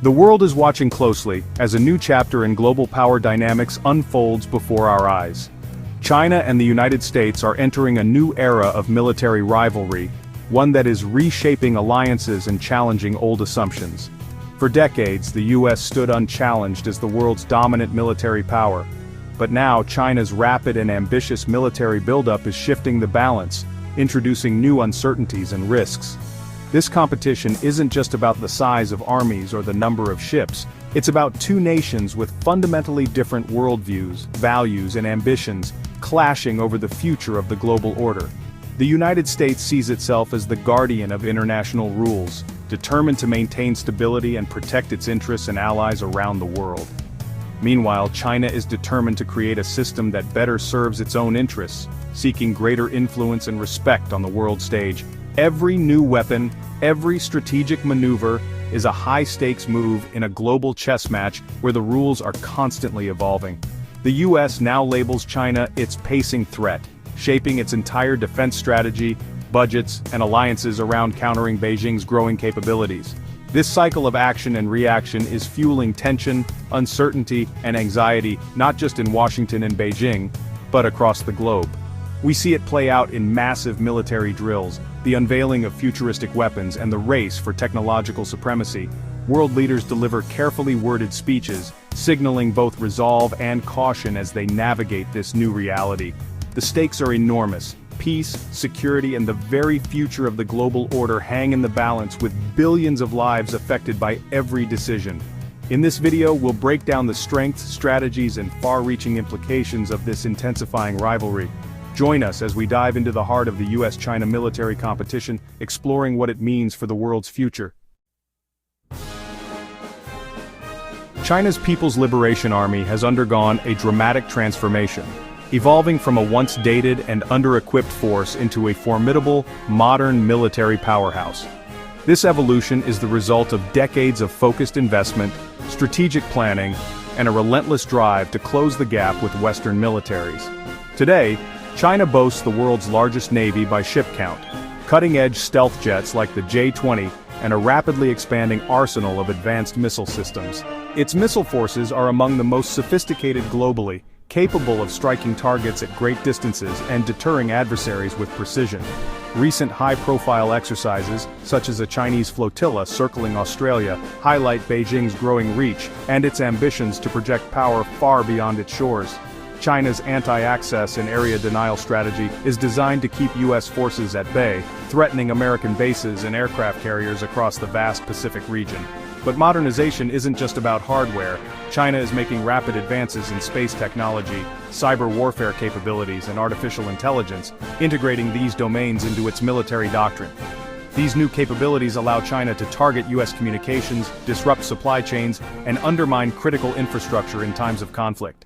The world is watching closely as a new chapter in global power dynamics unfolds before our eyes. China and the United States are entering a new era of military rivalry, one that is reshaping alliances and challenging old assumptions. For decades, the US stood unchallenged as the world's dominant military power. But now China's rapid and ambitious military buildup is shifting the balance, introducing new uncertainties and risks. This competition isn't just about the size of armies or the number of ships, it's about two nations with fundamentally different worldviews, values, and ambitions, clashing over the future of the global order. The United States sees itself as the guardian of international rules, determined to maintain stability and protect its interests and allies around the world. Meanwhile, China is determined to create a system that better serves its own interests, seeking greater influence and respect on the world stage. Every new weapon, every strategic maneuver, is a high-stakes move in a global chess match where the rules are constantly evolving. The US now labels China its pacing threat, shaping its entire defense strategy, budgets, and alliances around countering Beijing's growing capabilities. This cycle of action and reaction is fueling tension, uncertainty, and anxiety, not just in Washington and Beijing, but across the globe. We see it play out in massive military drills, the unveiling of futuristic weapons, and the race for technological supremacy. World leaders deliver carefully worded speeches, signaling both resolve and caution as they navigate this new reality. The stakes are enormous. Peace, security, and the very future of the global order hang in the balance, with billions of lives affected by every decision. In this video, we'll break down the strengths, strategies, and far-reaching implications of this intensifying rivalry. Join us as we dive into the heart of the US-China military competition, exploring what it means for the world's future. China's People's Liberation Army has undergone a dramatic transformation, evolving from a once dated and under-equipped force into a formidable, modern military powerhouse. This evolution is the result of decades of focused investment, strategic planning, and a relentless drive to close the gap with Western militaries. Today, China boasts the world's largest navy by ship count, cutting-edge stealth jets like the J-20, and a rapidly expanding arsenal of advanced missile systems. Its missile forces are among the most sophisticated globally, capable of striking targets at great distances and deterring adversaries with precision. Recent high-profile exercises, such as a Chinese flotilla circling Australia, highlight Beijing's growing reach and its ambitions to project power far beyond its shores. China's anti-access and area denial strategy is designed to keep US forces at bay, threatening American bases and aircraft carriers across the vast Pacific region. But modernization isn't just about hardware. China is making rapid advances in space technology, cyber warfare capabilities, and artificial intelligence, integrating these domains into its military doctrine. These new capabilities allow China to target US communications, disrupt supply chains, and undermine critical infrastructure in times of conflict.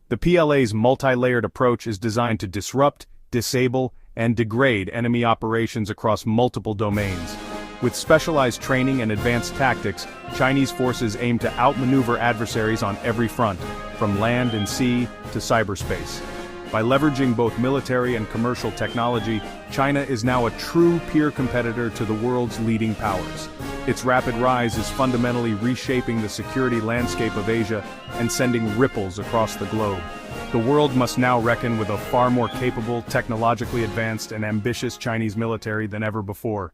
The PLA's multi-layered approach is designed to disrupt, disable, and degrade enemy operations across multiple domains. With specialized training and advanced tactics, Chinese forces aim to outmaneuver adversaries on every front, from land and sea to cyberspace. By leveraging both military and commercial technology, China is now a true peer competitor to the world's leading powers. Its rapid rise is fundamentally reshaping the security landscape of Asia and sending ripples across the globe. The world must now reckon with a far more capable, technologically advanced, and ambitious Chinese military than ever before.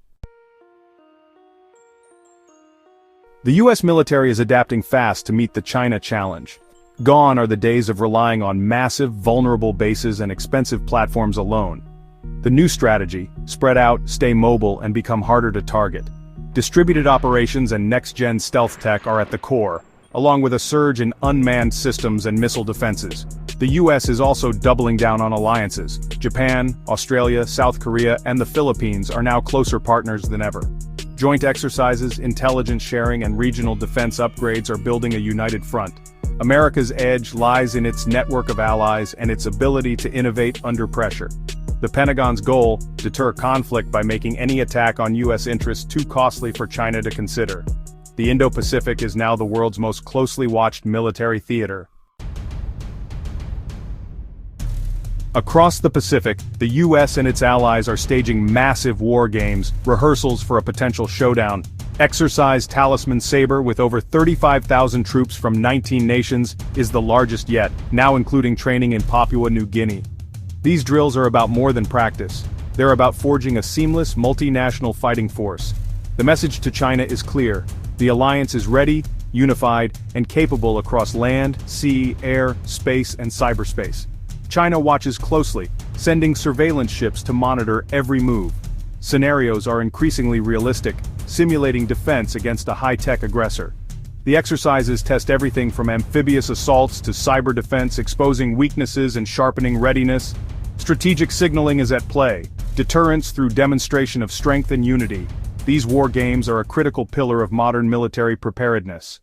The US military is adapting fast to meet the China challenge. Gone are the days of relying on massive, vulnerable bases and expensive platforms alone. The new strategy: spread out, stay mobile, and become harder to target. Distributed operations and next-gen stealth tech are at the core, along with a surge in unmanned systems and missile defenses. The US is also doubling down on alliances. Japan, Australia, South Korea, and the Philippines are now closer partners than ever. Joint exercises, intelligence sharing, and regional defense upgrades are building a united front. America's edge lies in its network of allies and its ability to innovate under pressure. The Pentagon's goal: deter conflict by making any attack on US interests too costly for China to consider. The Indo-Pacific is now the world's most closely watched military theater. Across the Pacific, the US and its allies are staging massive war games, rehearsals for a potential showdown. Exercise Talisman Sabre, with over 35,000 troops from 19 nations, is the largest yet, now including training in Papua New Guinea. These drills are about more than practice. They're about forging a seamless, multinational fighting force. The message to China is clear. The alliance is ready, unified, and capable across land, sea, air, space, and cyberspace. China watches closely, sending surveillance ships to monitor every move. Scenarios are increasingly realistic, simulating defense against a high-tech aggressor. The exercises test everything from amphibious assaults to cyber defense, exposing weaknesses and sharpening readiness. Strategic signaling is at play, deterrence through demonstration of strength and unity. These war games are a critical pillar of modern military preparedness.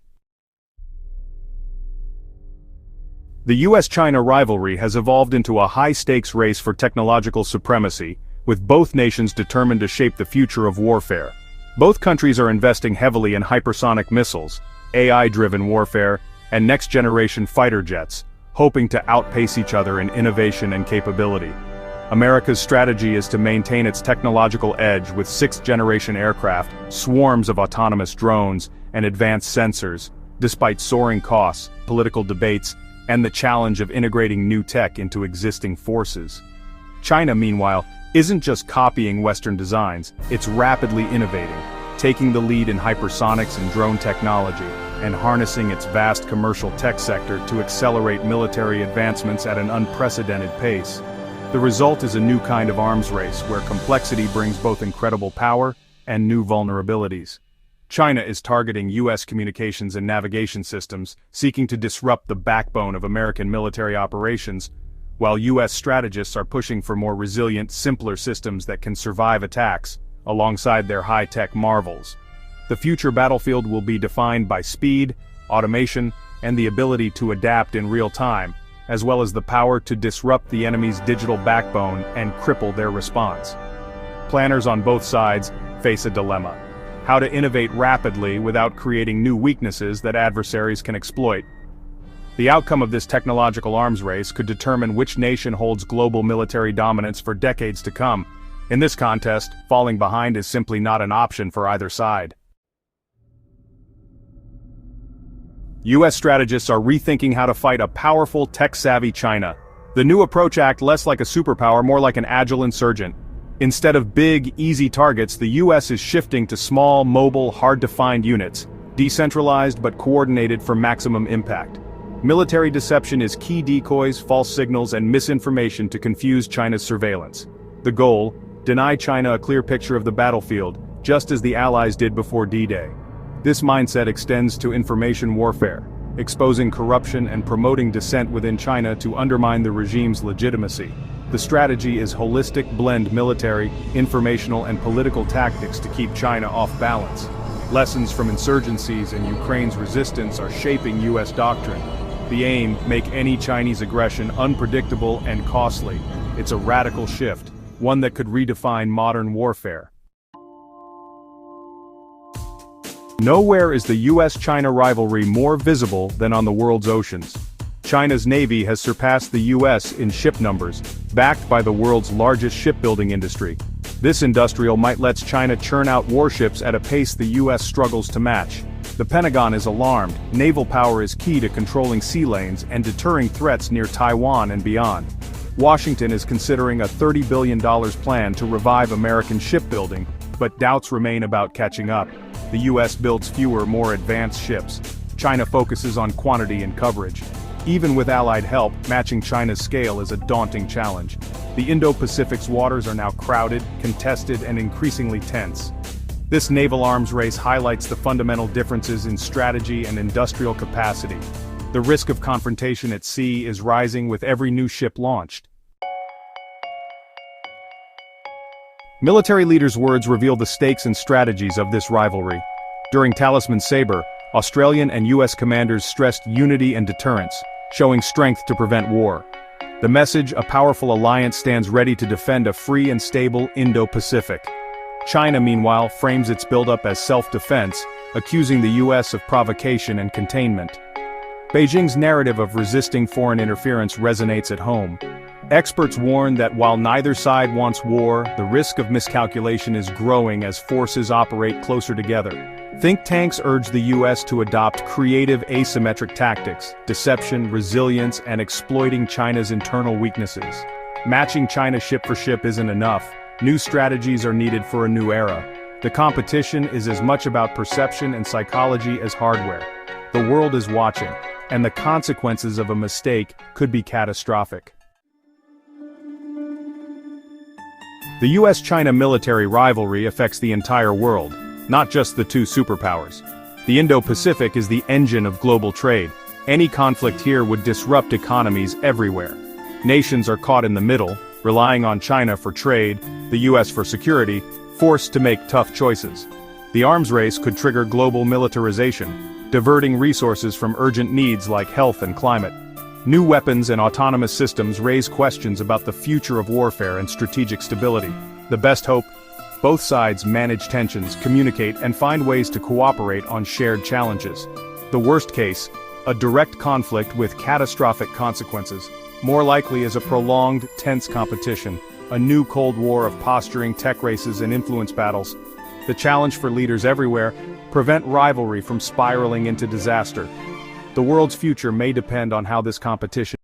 The US-China rivalry has evolved into a high-stakes race for technological supremacy, with both nations determined to shape the future of warfare. Both countries are investing heavily in hypersonic missiles, AI-driven warfare, and next-generation fighter jets, hoping to outpace each other in innovation and capability. America's strategy is to maintain its technological edge with sixth-generation aircraft, swarms of autonomous drones, and advanced sensors, despite soaring costs, political debates, and the challenge of integrating new tech into existing forces. China, meanwhile, isn't just copying Western designs, it's rapidly innovating, taking the lead in hypersonics and drone technology, and harnessing its vast commercial tech sector to accelerate military advancements at an unprecedented pace. The result is a new kind of arms race where complexity brings both incredible power and new vulnerabilities. China is targeting US communications and navigation systems, seeking to disrupt the backbone of American military operations, while US strategists are pushing for more resilient, simpler systems that can survive attacks, alongside their high-tech marvels. The future battlefield will be defined by speed, automation, and the ability to adapt in real time, as well as the power to disrupt the enemy's digital backbone and cripple their response. Planners on both sides face a dilemma: how to innovate rapidly without creating new weaknesses that adversaries can exploit. The outcome of this technological arms race could determine which nation holds global military dominance for decades to come. In this contest, falling behind is simply not an option for either side. US strategists are rethinking how to fight a powerful, tech-savvy China. The new approach acts less like a superpower, more like an agile insurgent. Instead of big, easy targets, the US is shifting to small, mobile, hard-to-find units, decentralized but coordinated for maximum impact. Military deception is key: decoys, false signals, and misinformation to confuse China's surveillance. The goal: deny China a clear picture of the battlefield, just as the Allies did before D-Day. This mindset extends to information warfare, exposing corruption and promoting dissent within China to undermine the regime's legitimacy. The strategy is holistic blend military, informational, and political tactics to keep China off balance. Lessons from insurgencies and Ukraine's resistance are shaping US doctrine. The aim: make any Chinese aggression unpredictable and costly. It's a radical shift, one that could redefine modern warfare. Nowhere is the US-China rivalry more visible than on the world's oceans. China's Navy has surpassed the US in ship numbers, backed by the world's largest shipbuilding industry. This industrial might lets China churn out warships at a pace the US struggles to match. The Pentagon is alarmed. Naval power is key to controlling sea lanes and deterring threats near Taiwan and beyond. Washington is considering a $30 billion plan to revive American shipbuilding, but doubts remain about catching up. The US builds fewer, more advanced ships. China focuses on quantity and coverage. Even with Allied help, matching China's scale is a daunting challenge. The Indo-Pacific's waters are now crowded, contested, and increasingly tense. This naval arms race highlights the fundamental differences in strategy and industrial capacity. The risk of confrontation at sea is rising with every new ship launched. Military leaders' words reveal the stakes and strategies of this rivalry. During Talisman Sabre, Australian and US commanders stressed unity and deterrence, showing strength to prevent war. The message: a powerful alliance stands ready to defend a free and stable Indo-Pacific. China, meanwhile, frames its buildup as self-defense, accusing the US of provocation and containment. Beijing's narrative of resisting foreign interference resonates at home. Experts warn that while neither side wants war, the risk of miscalculation is growing as forces operate closer together. Think tanks urge the US to adopt creative asymmetric tactics, deception, resilience, and exploiting China's internal weaknesses. Matching China ship for ship isn't enough. New strategies are needed for a new era. The competition is as much about perception and psychology as hardware. The world is watching, and the consequences of a mistake could be catastrophic. The US-China military rivalry affects the entire world, not just the two superpowers. The Indo-Pacific is the engine of global trade. Any conflict here would disrupt economies everywhere. Nations are caught in the middle, relying on China for trade, the US for security, forced to make tough choices. The arms race could trigger global militarization, diverting resources from urgent needs like health and climate. New weapons and autonomous systems raise questions about the future of warfare and strategic stability. The best hope? Both sides manage tensions, communicate, and find ways to cooperate on shared challenges. The worst case, a direct conflict with catastrophic consequences. More likely is a prolonged, tense competition, a new Cold War of posturing, tech races, and influence battles. The challenge for leaders everywhere: prevent rivalry from spiraling into disaster. The world's future may depend on how this competition